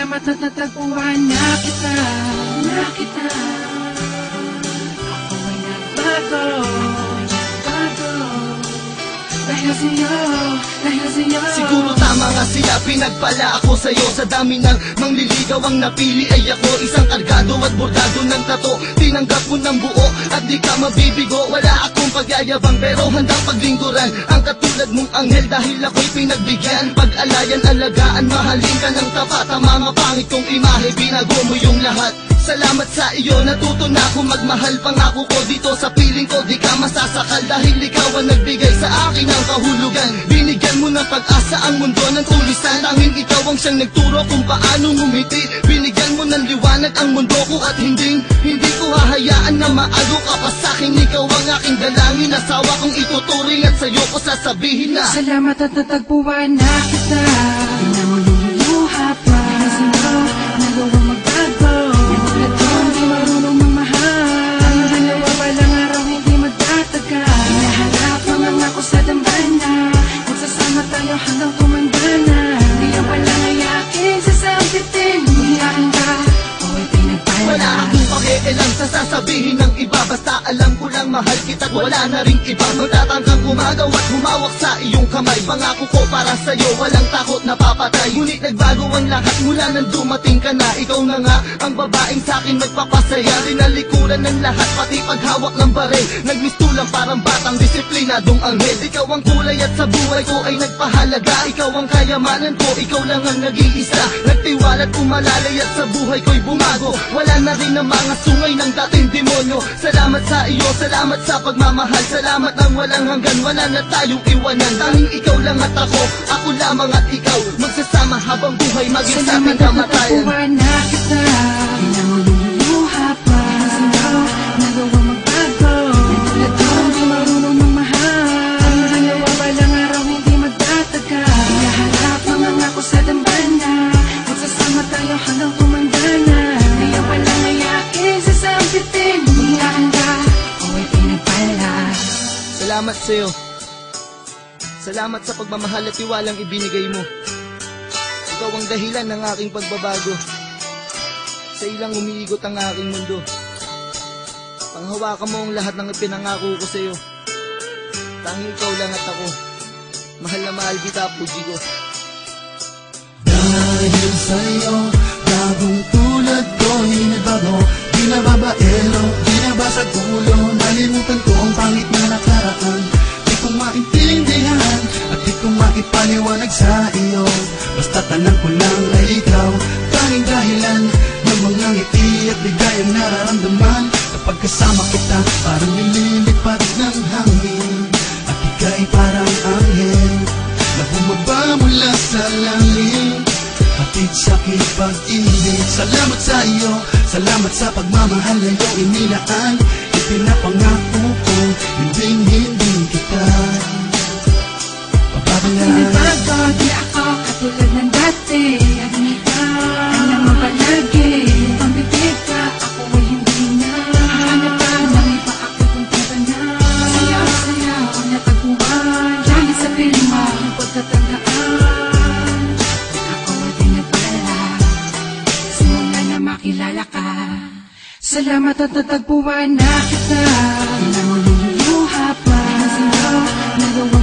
Salamat at natagpuan na kita. Ako ay nagbago. Dahil sa'yo. Siguro tama nga sila, pinagpala ako sa'yo. Sa dami ng mangliligaw ang napili ay ako. Isang kargado at bordado ng tato. Tinanggap mo ng buo at di ka mabibigo. Wala akong pagyayabang pero handang paglingkuran ang katulad mong anghel dahil ako'y pinagbigyan. Pag-alayan, alagaan, mahalin ka ng tapat. Ang mga pangit kong imahe, binago mo yung lahat. Salamat sa iyo, natuto na ako magmahal. Pangako ko dito sa piling ko, di ka masasakal. Dahil ikaw ang nagbigay sa akin ng kahulugan. Binigyan mo ng pag-asa ang mundo ng tulisan. Tanging ikaw ang siyang nagturo kung paano ngumiti. Binigyan mo ng liwanag ang mundo ko at hindi ko hahayaan na maago ka pa sa'kin. Ikaw ang aking dalangin, asawa kong ituturing at sa'yo ko sasabihin na salamat at natagpuan na kita. Di na mo luluha pa. Dahil sa'yo, nagawang magbago. Tulad ko, hindi marunong mamahal. Ang dalawa walang araw, hindi magtatagal. Hinaharap naman ako sa dambana. Magsasama tayo hanggang tumanda na. Di ang walang ayakin, sasabitin. Hiyain ka, o ay pinagpala. wala akong pakialam sa sasabihin ng iba. Basta alam ko lang mahal kita at wala na ring iba. Magtatangkang umagaw at humawak sa iyong kamay. Pangako ko para sa'yo, walang takot na papatay. Ngunit nagbago ang lahat mula nang dumating ka na. Ikaw na nga ang babaeng sa'kin nagpapasaya. Rinalikuran ng lahat, pati paghawak ng baril. Nagmistulang parang batang disiplinadong anghel. Ikaw ang kulay at sa buhay ko ay nagpahalaga. Ikaw ang kayamanan ko, ikaw lang ang nag-iisa. Nagtiwala at umalalay at sa buhay ko'y bumago. Wala na rin ang mga sungay ng dating demonyo. Salamat sa iyo, salamat sa pagmamahal. Salamat ng walang hanggan, wala na tayong iwanan. Tanging ikaw lang at ako lamang at ikaw. Magsasama habang buhay, maging sa ating kamatayan. Salamat at natagpuan na kita. Di na mo luluha pa. Dahil sa'yo, nagawang magbago. Tulad ko, hindi marunong mamahal. Ang dalawa walang araw, hindi magtatagal. Hinaharap naman ako sa dambana. Magsasama tayo hanggang tumanda na. Di ang walang ayakin, sasabitin. Hiyain ka, o ay pinagpala. Salamat sa'yo. Salamat sa pagmamahal at tiwalang ibinigay mo. Ikaw ang dahilan ng aking pagbabago. Sa ilang umiigot ang aking mundo. Panghawakan mo ang lahat ng ipinangako ko sa'yo. Tanging ikaw lang at ako. Mahal na mahal kita, puji ko. Dahil sa'yo, bagong tulad ko, hinibago. Di na babaero, di na ba sa gulo. Nalimutan ko ang pangit na nakaraan. Di ko maintindihan at di ko maipaliwanag sa iyo. Basta tanang ko lang ay ikaw, tanging dahilan ng mga ngiti at ligayang nararamdaman. Kapag kasama kita, parang nililipad ng hangin. At ika'y parang anghel na bumaba mula sa langit. Hatid sa pag-ibig. Salamat sa iyo, salamat sa pagmamahal na iyong inilaan. Ipinapangako ko, hindi kita pababayaan. Pinibago, di ako katulad ng dati. Alam mo ba lagi, pambibig ka, ako ay hindi na. Hanap ka ng iba, ako kung tiba na. Sayaw ang natagpuan. Dahil sa pilma, ang pagkatandaan. Ako ay pinagpala, simula na makilala ka. Salamat at natagpuan na kita. Di na mo luluha pa. Dahil sa'yo, nagawang